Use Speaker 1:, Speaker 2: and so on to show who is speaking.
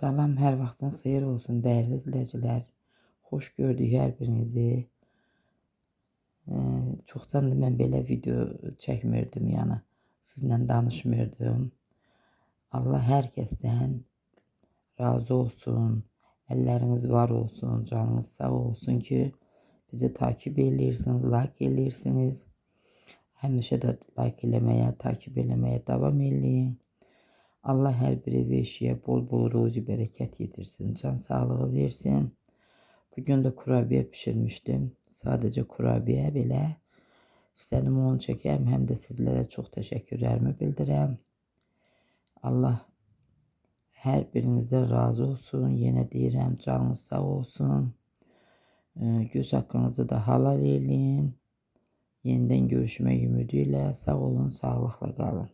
Speaker 1: Salam, hər vaxtınız xeyir olsun dəyərli izləyicilər. Xoş gördük hər birinizi. Çoxdandır mən belə video çəkmirdim, yəni sizlə danışmırdım. Allah hər kəsdən razı olsun. Əlləriniz var olsun, canınız sağ olsun ki, bizi takip edirsiniz, like edirsiniz. Həmişə də like eləməyə, takip eləməyə davam edin. Allah hər bir eşiyə bol-bol ruzi bərəkət yetirsin, can sağlığı versin. Bugün də kurabiye pişirmişdim. Sadəcə kurabiye belə. İstədim onu çəkəm, həm də sizlərə çox təşəkkürlərimi bildirəm. Allah hər birinizdən razı olsun. Yenə deyirəm, canınız sağ olsun. Göz haqqınızı da halal edin. Yenidən görüşmək ümidi ilə sağ olun, sağlıqla qalın.